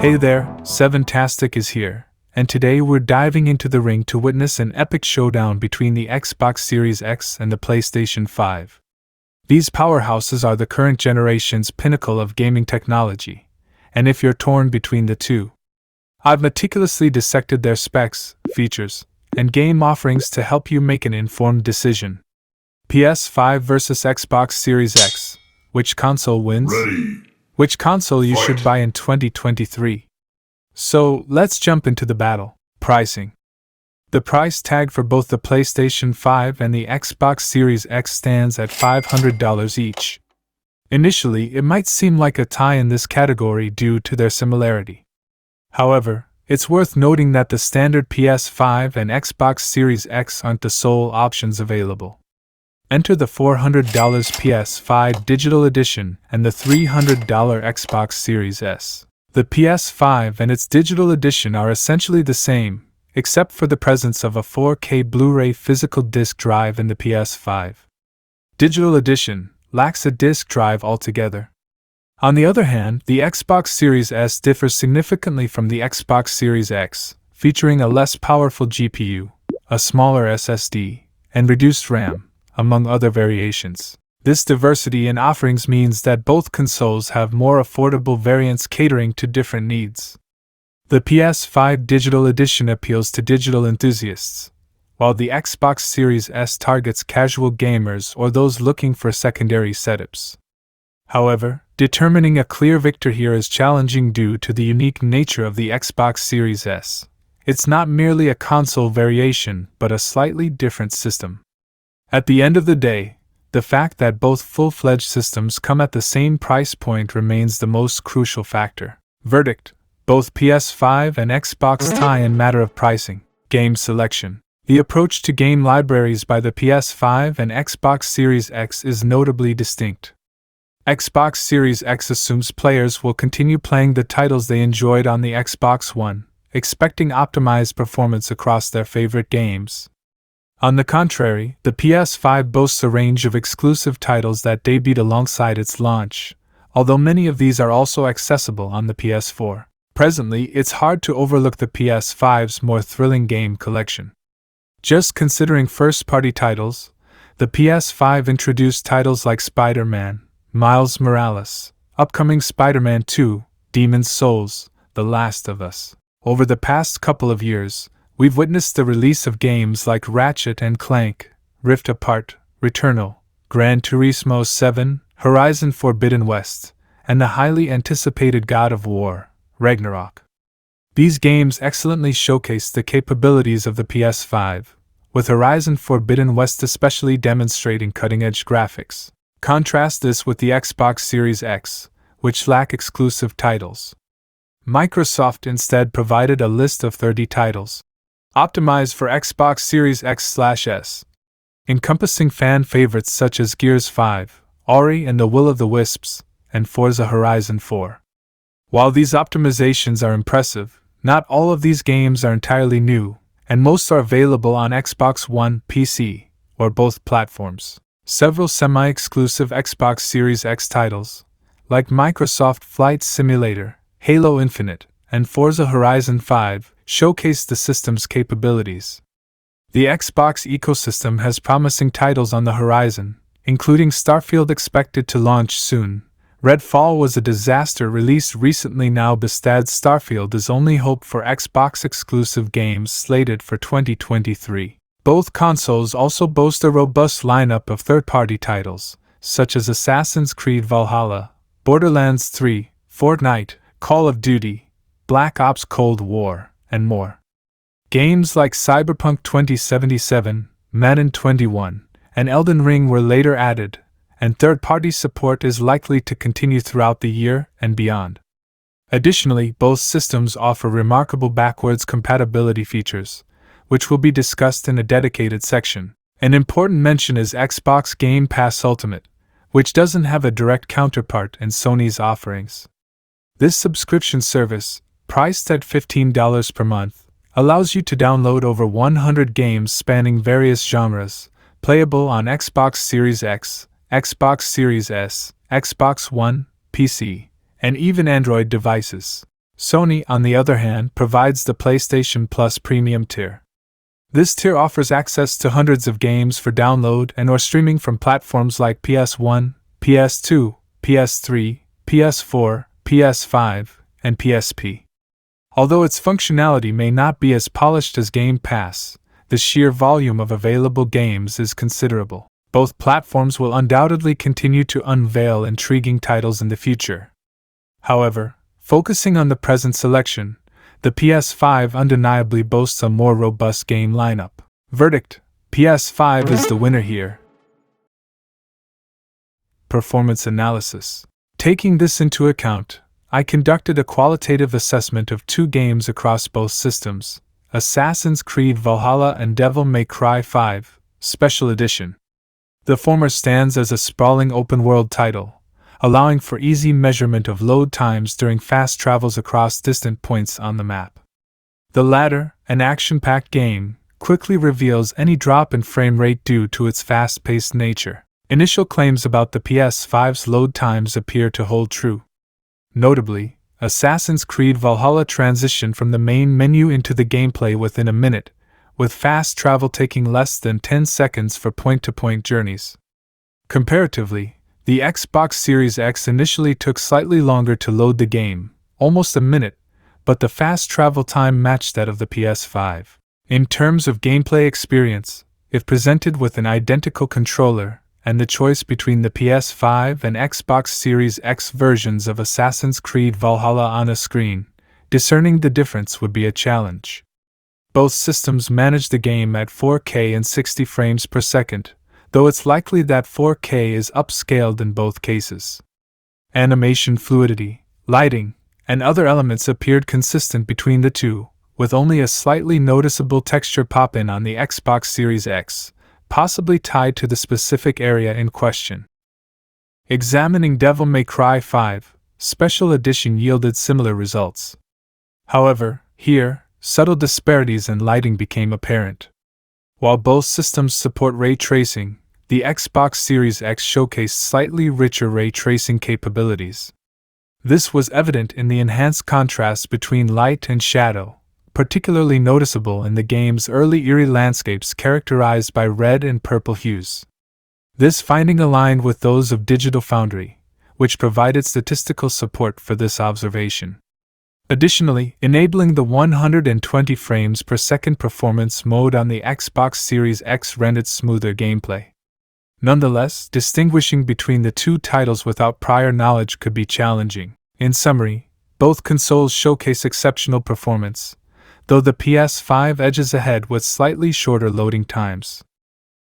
Hey there, Seventastic is here, and today we're diving into the ring to witness an epic showdown between the Xbox Series X and the PlayStation 5. These powerhouses are the current generation's pinnacle of gaming technology, and if you're torn between the two, I've meticulously dissected their specs, features, and game offerings to help you make an informed decision. PS5 vs Xbox Series X. Which console wins? Ready. Which console you should buy in 2023? So, let's jump into the battle. Pricing. The price tag for both the PlayStation 5 and the Xbox Series X stands at $500 each. Initially, it might seem like a tie in this category due to their similarity. However, it's worth noting that the standard PS5 and Xbox Series X aren't the sole options available. Enter the $400 PS5 Digital Edition and the $300 Xbox Series S. The PS5 and its Digital Edition are essentially the same, except for the presence of a 4K Blu-ray physical disc drive in the PS5. Digital Edition lacks a disc drive altogether. On the other hand, the Xbox Series S differs significantly from the Xbox Series X, featuring a less powerful GPU, a smaller SSD, and reduced RAM, among other variations. This diversity in offerings means that both consoles have more affordable variants catering to different needs. The PS5 Digital Edition appeals to digital enthusiasts, while the Xbox Series S targets casual gamers or those looking for secondary setups. However, determining a clear victor here is challenging due to the unique nature of the Xbox Series S. It's not merely a console variation, but a slightly different system. At the end of the day, the fact that both full-fledged systems come at the same price point remains the most crucial factor. Verdict: both PS5 and Xbox tie in matter of pricing. Game selection. The approach to game libraries by the PS5 and Xbox Series X is notably distinct. Xbox Series X assumes players will continue playing the titles they enjoyed on the Xbox One, expecting optimized performance across their favorite games. On the contrary, the PS5 boasts a range of exclusive titles that debuted alongside its launch, although many of these are also accessible on the PS4. Presently, it's hard to overlook the PS5's more thrilling game collection. Just considering first-party titles, the PS5 introduced titles like Spider-Man, Miles Morales, upcoming Spider-Man 2, Demon's Souls, The Last of Us. Over the past couple of years, we've witnessed the release of games like Ratchet & Clank, Rift Apart, Returnal, Gran Turismo 7, Horizon Forbidden West, and the highly anticipated God of War, Ragnarok. These games excellently showcase the capabilities of the PS5, with Horizon Forbidden West especially demonstrating cutting-edge graphics. Contrast this with the Xbox Series X, which lack exclusive titles. Microsoft instead provided a list of 30 titles, optimized for Xbox Series X/S, encompassing fan favorites such as Gears 5, Ori and the Will of the Wisps, and Forza Horizon 4. While these optimizations are impressive, not all of these games are entirely new, and most are available on Xbox One, PC, or both platforms. Several semi-exclusive Xbox Series X titles, like Microsoft Flight Simulator, Halo Infinite, and Forza Horizon 5, showcase the system's capabilities. The Xbox ecosystem has promising titles on the horizon, including Starfield expected to launch soon. Redfall was a disaster released recently. Now Bethesda's Starfield is only hope for Xbox-exclusive games slated for 2023. Both consoles also boast a robust lineup of third-party titles, such as Assassin's Creed Valhalla, Borderlands 3, Fortnite, Call of Duty, Black Ops Cold War, and more. Games like Cyberpunk 2077, Madden 21, and Elden Ring were later added, and third-party support is likely to continue throughout the year and beyond. Additionally, both systems offer remarkable backwards compatibility features, which will be discussed in a dedicated section. An important mention is Xbox Game Pass Ultimate, which doesn't have a direct counterpart in Sony's offerings. This subscription service, priced at $15 per month, allows you to download over 100 games spanning various genres, playable on Xbox Series X, Xbox Series S, Xbox One, PC, and even Android devices. Sony, on the other hand, provides the PlayStation Plus Premium tier. This tier offers access to hundreds of games for download and or streaming from platforms like PS1, PS2, PS3, PS4, PS5, and PSP. Although its functionality may not be as polished as Game Pass, the sheer volume of available games is considerable. Both platforms will undoubtedly continue to unveil intriguing titles in the future. However, focusing on the present selection, the PS5 undeniably boasts a more robust game lineup. Verdict: PS5 is the winner here. Performance analysis. Taking this into account, I conducted a qualitative assessment of two games across both systems, Assassin's Creed Valhalla and Devil May Cry 5, Special Edition. The former stands as a sprawling open-world title, allowing for easy measurement of load times during fast travels across distant points on the map. The latter, an action-packed game, quickly reveals any drop in frame rate due to its fast-paced nature. Initial claims about the PS5's load times appear to hold true. Notably, Assassin's Creed Valhalla transitioned from the main menu into the gameplay within a minute, with fast travel taking less than 10 seconds for point-to-point journeys. Comparatively, the Xbox Series X initially took slightly longer to load the game, almost a minute, but the fast travel time matched that of the PS5. In terms of gameplay experience, if presented with an identical controller and the choice between the PS5 and Xbox Series X versions of Assassin's Creed Valhalla on a screen, discerning the difference would be a challenge. Both systems manage the game at 4K and 60 frames per second, though it's likely that 4K is upscaled in both cases. Animation fluidity, lighting, and other elements appeared consistent between the two, with only a slightly noticeable texture pop-in on the Xbox Series X, possibly tied to the specific area in question. Examining Devil May Cry 5, Special Edition yielded similar results. However, here, subtle disparities in lighting became apparent. While both systems support ray tracing, the Xbox Series X showcased slightly richer ray tracing capabilities. This was evident in the enhanced contrast between light and shadow, particularly noticeable in the game's early eerie landscapes characterized by red and purple hues. This finding aligned with those of Digital Foundry, which provided statistical support for this observation. Additionally, enabling the 120 frames per second performance mode on the Xbox Series X rendered smoother gameplay. Nonetheless, distinguishing between the two titles without prior knowledge could be challenging. In summary, both consoles showcase exceptional performance, though the PS5 edges ahead with slightly shorter loading times.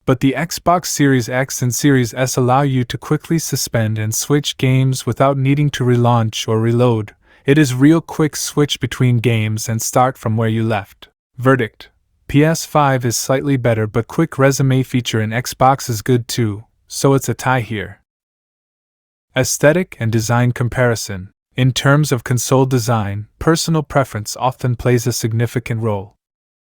But the Xbox Series X and Series S allow you to quickly suspend and switch games without needing to relaunch or reload. It is real quick switch between games and start from where you left. Verdict: PS5 is slightly better, but quick resume feature in Xbox is good too, so it's a tie here. Aesthetic and design comparison. In terms of console design, personal preference often plays a significant role.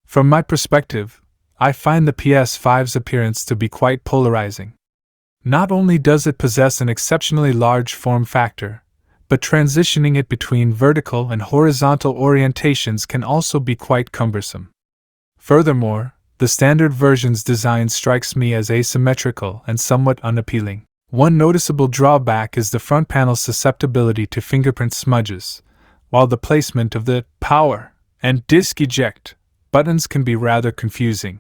From my perspective, I find the PS5's appearance to be quite polarizing. Not only does it possess an exceptionally large form factor, but transitioning it between vertical and horizontal orientations can also be quite cumbersome. Furthermore, the standard version's design strikes me as asymmetrical and somewhat unappealing. One noticeable drawback is the front panel's susceptibility to fingerprint smudges, while the placement of the power and disk eject buttons can be rather confusing.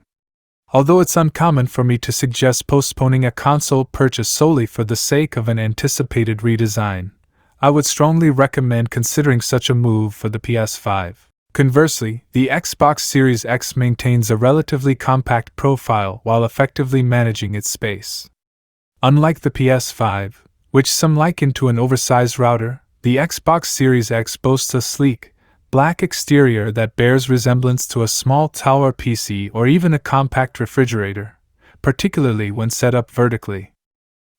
Although it's uncommon for me to suggest postponing a console purchase solely for the sake of an anticipated redesign, I would strongly recommend considering such a move for the PS5. Conversely, the Xbox Series X maintains a relatively compact profile while effectively managing its space. Unlike the PS5, which some liken to an oversized router, the Xbox Series X boasts a sleek, black exterior that bears resemblance to a small tower PC or even a compact refrigerator, particularly when set up vertically.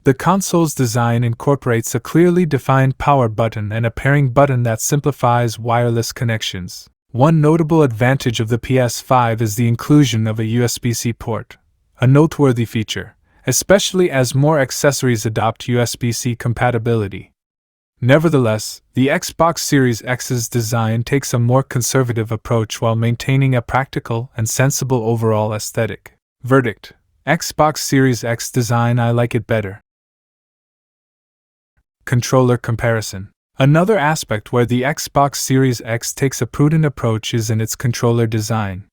The console's design incorporates a clearly defined power button and a pairing button that simplifies wireless connections. One notable advantage of the PS5 is the inclusion of a USB-C port, a noteworthy feature, especially as more accessories adopt USB-C compatibility. Nevertheless, The Xbox Series X's design takes a more conservative approach while maintaining a practical and sensible overall aesthetic. Verdict: Xbox Series X design, I like it better. Controller comparison. Another aspect where the Xbox Series X takes a prudent approach is in its controller design.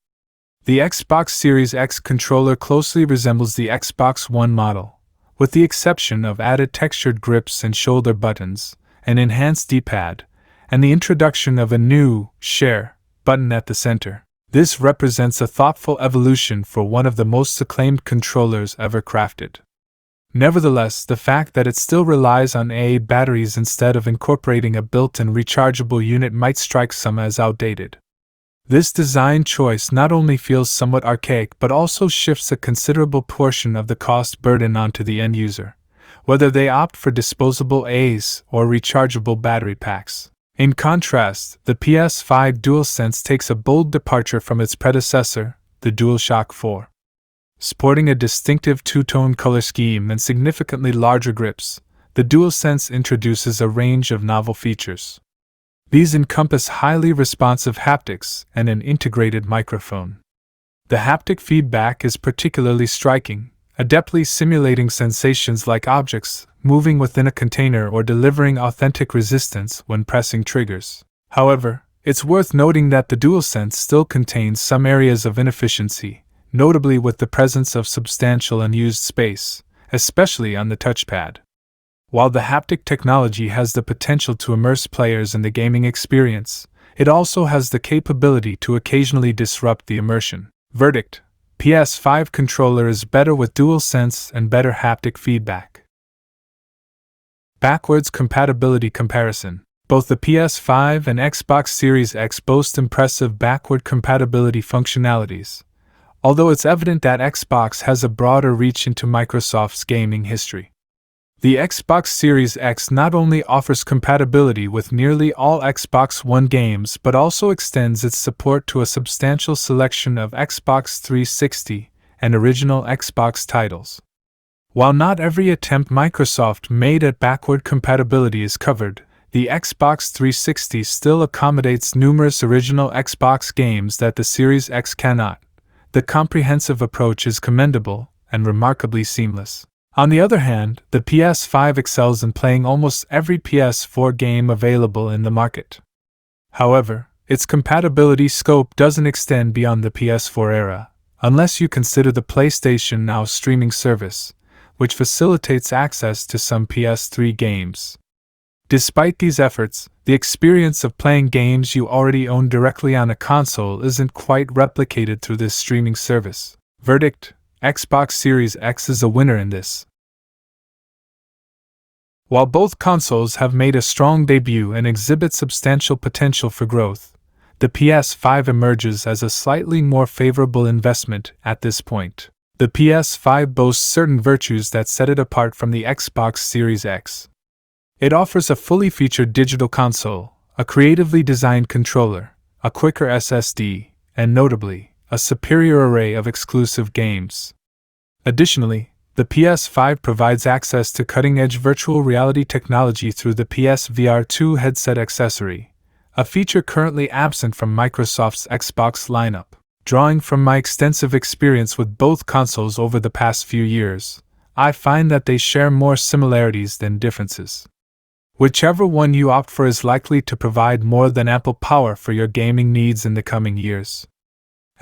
The Xbox Series X controller closely resembles the Xbox One model, with the exception of added textured grips and shoulder buttons, an enhanced D-pad, and the introduction of a new Share button at the center. This represents a thoughtful evolution for one of the most acclaimed controllers ever crafted. Nevertheless, the fact that it still relies on AA batteries instead of incorporating a built-in rechargeable unit might strike some as outdated. This design choice not only feels somewhat archaic but also shifts a considerable portion of the cost burden onto the end user, whether they opt for disposable AAs or rechargeable battery packs. In contrast, the PS5 DualSense takes a bold departure from its predecessor, the DualShock 4. Sporting a distinctive two-tone color scheme and significantly larger grips, the DualSense introduces a range of novel features. These encompass highly responsive haptics and an integrated microphone. The haptic feedback is particularly striking, adeptly simulating sensations like objects moving within a container or delivering authentic resistance when pressing triggers. However, it's worth noting that the DualSense still contains some areas of inefficiency, notably with the presence of substantial unused space, especially on the touchpad. While the haptic technology has the potential to immerse players in the gaming experience, it also has the capability to occasionally disrupt the immersion. Verdict: PS5 controller is better with DualSense and better haptic feedback. Backwards compatibility comparison. Both the PS5 and Xbox Series X boast impressive backward compatibility functionalities, although it's evident that Xbox has a broader reach into Microsoft's gaming history. The Xbox Series X not only offers compatibility with nearly all Xbox One games but also extends its support to a substantial selection of Xbox 360 and original Xbox titles. While not every attempt Microsoft made at backward compatibility is covered, the Xbox 360 still accommodates numerous original Xbox games that the Series X cannot. The comprehensive approach is commendable and remarkably seamless. On the other hand, the PS5 excels in playing almost every PS4 game available in the market. However, its compatibility scope doesn't extend beyond the PS4 era, unless you consider the PlayStation Now streaming service, which facilitates access to some PS3 games. Despite these efforts, the experience of playing games you already own directly on a console isn't quite replicated through this streaming service. Verdict: Xbox Series X is a winner in this. While both consoles have made a strong debut and exhibit substantial potential for growth, the PS5 emerges as a slightly more favorable investment at this point. The PS5 boasts certain virtues that set it apart from the Xbox Series X. It offers a fully featured digital console, a creatively designed controller, a quicker SSD, and notably, a superior array of exclusive games. Additionally, the PS5 provides access to cutting-edge virtual reality technology through the PSVR 2 headset accessory, a feature currently absent from Microsoft's Xbox lineup. Drawing from my extensive experience with both consoles over the past few years, I find that they share more similarities than differences. Whichever one you opt for is likely to provide more than ample power for your gaming needs in the coming years.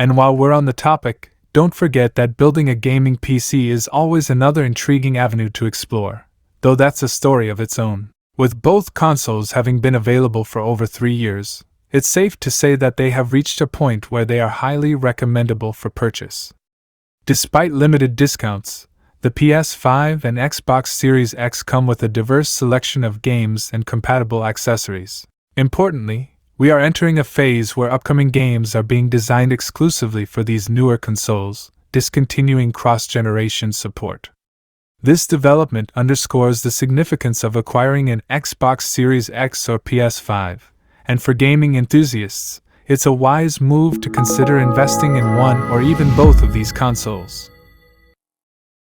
And while we're on the topic, don't forget that building a gaming PC is always another intriguing avenue to explore, though that's a story of its own. With both consoles having been available for over 3 years, it's safe to say that they have reached a point where they are highly recommendable for purchase. Despite limited discounts, the PS5 and Xbox Series X come with a diverse selection of games and compatible accessories. Importantly, we are entering a phase where upcoming games are being designed exclusively for these newer consoles, discontinuing cross-generation support. This development underscores the significance of acquiring an Xbox Series X or PS5, and for gaming enthusiasts, it's a wise move to consider investing in one or even both of these consoles.